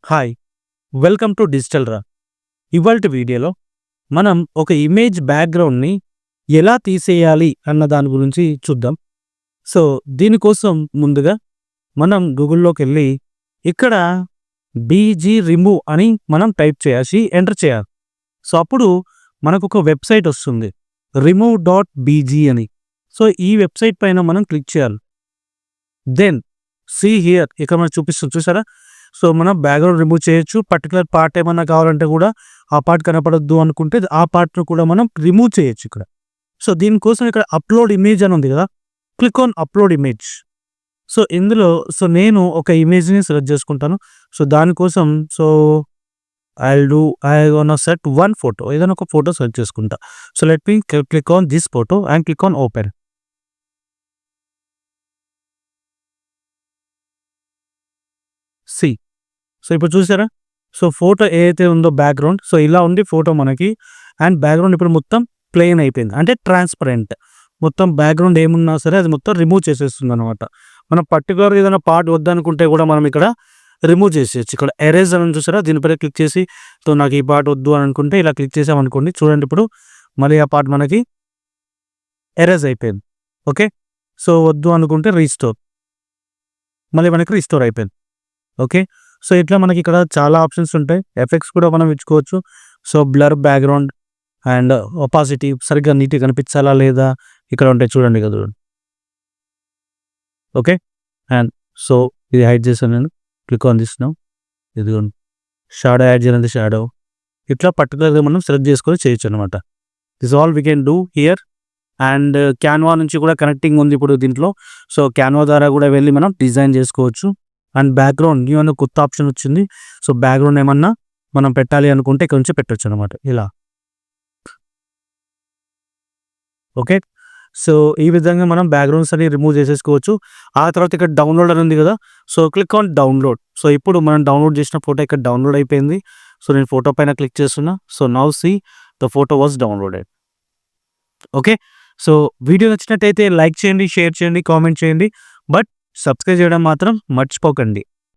Hi! Welcome to digital రా. ఇవాల్టి వీడియోలో మనం ఒక ఇమేజ్ బ్యాక్‌గ్రౌండ్‌ని ఎలా తీసేయాలి అన్న దాని గురించి చూద్దాం. సో, దీనికోసం ముందుగా మనం గూగుల్‌లోకెళ్ళి ఇక్కడ బీజీ రిమూవ్ అని మనం టైప్ చేసి ఎంటర్ చేయాలి. సో, అప్పుడు మనకొక వెబ్‌సైట్ వస్తుంది. remove.bg అని. సో, ఈ వెబ్‌సైట్ పైన మనం క్లిక్ చేయాలి. దెన్ సీ హియర్ ఇక్కడ మనకు చూపిస్తుంది చూసారా? సో, మనం బ్యాక్‌గ్రౌండ్ రిమూవ్ చేయొచ్చు. పర్టిక్యులర్ పార్ట్ ఏమన్నా కావాలంటే కూడా ఆ పార్ట్ కనపడొద్దు అనుకుంటే ఆ పార్ట్‌ను కూడా మనం రిమూవ్ చేయొచ్చు ఇక్కడ. సో, దీనికోసం ఇక్కడ అప్‌లోడ్ ఇమేజ్ అని ఉంది కదా! Click on upload image. So, ఇందులో నేను ఒక ఇమేజ్‌ని సెలెక్ట్ చేసుకుంటాను. సో, దానికోసం I gonna set one photo. ఏదైనా ఒక ఫోటో సెలెక్ట్ చేసుకుంటా. So, let me click on this photo and click on open. See. So, ఇప్పుడు చూసారా? సో, ఫోటో ఏదైతే ఉందో బ్యాక్‌గ్రౌండ్ ఇలా ఉంది ఫోటో మనకి. అండ్ బ్యాక్‌గ్రౌండ్ ఇప్పుడు మొత్తం ప్లెయిన్ అయిపోయింది. అంటే ట్రాన్స్‌పరెంట్. మొత్తం బ్యాక్‌గ్రౌండ్ ఏమున్నా సరే అది మొత్తం రిమూవ్ చేసేస్తుందనమాట. మనం పర్టిక్యులర్‌గా ఏదైనా పార్ట్ వద్దనుకుంటే కూడా మనం ఇక్కడ రిమూవ్ చేసేయొచ్చు. ఇక్కడ ఎరేజ్ అని ఉంది చూసారా? దీనిపైన క్లిక్ చేసి నాకు ఈ పార్ట్ వద్దు అని అనుకుంటే ఇలా క్లిక్ చేసామనుకోండి. చూడండి ఇప్పుడు మళ్ళీ ఆ పార్ట్ మనకి ఎరేజ్ అయిపోయింది. ఓకే. సో, వద్దు అనుకుంటే రీస్టోర్. మళ్ళీ మనకి రీస్టోర్ అయిపోయింది. ఓకే. సో, ఇట్లా మనకి ఇక్కడ చాలా ఆప్షన్స్ ఉంటాయి. ఎఫెక్ట్స్ కూడా మనం ఇచ్చుకోవచ్చు. So, blur background and opacity సరిగ్గా నీట్‌గా కనిపించాలా లేదా ఇక్కడ ఉంటాయి చూడండి కదా! ఓకే. అండ్ సో, ఇది హైడ్ చేశాను నేను. Click on this now. ఇదిగోండి. షాడో యాడ్ చేయాలంటే షాడో. ఇట్లా పర్టిక్యులర్‌గా మనం సెలెక్ట్ చేసుకొని చేయొచ్చనమాట. This all we can do here. And Canva నుంచి కూడా కనెక్టింగ్ ఉంది ఇప్పుడు దీంట్లో. సో, క్యాన్వా ద్వారా కూడా వెళ్ళి మనం డిజైన్ చేసుకోవచ్చు. అండ్ బ్యాక్‌గ్రౌండ్ న్యూ అని కొత్త ఆప్షన్ వచ్చింది. సో, బ్యాక్‌గ్రౌండ్ ఏమన్నా మనం పెట్టాలి అనుకుంటే ఇక్కడ నుంచి పెట్టొచ్చనమాట ఇలా. ఓకే. సో, ఈ విధంగా మనం బ్యాక్‌గ్రౌండ్స్ అన్ని రిమూవ్ చేసేసుకోవచ్చు. ఆ తర్వాత ఇక్కడ డౌన్‌లోడ్ అని ఉంది కదా! So, click on download. So, ఇప్పుడు మనం డౌన్‌లోడ్ చేసిన ఫోటో ఇక్కడ డౌన్‌లోడ్ అయిపోయింది. సో, నేను ఫోటో పైన క్లిక్ చేస్తున్నా. So, now see the photo was downloaded. Okay. So, video నచ్చినట్టయితే లైక్ చేయండి, షేర్ చేయండి, కామెంట్ చేయండి. బట్ సబ్స్క్రైబ్ చేయడం మాత్రం మర్చిపోకండి.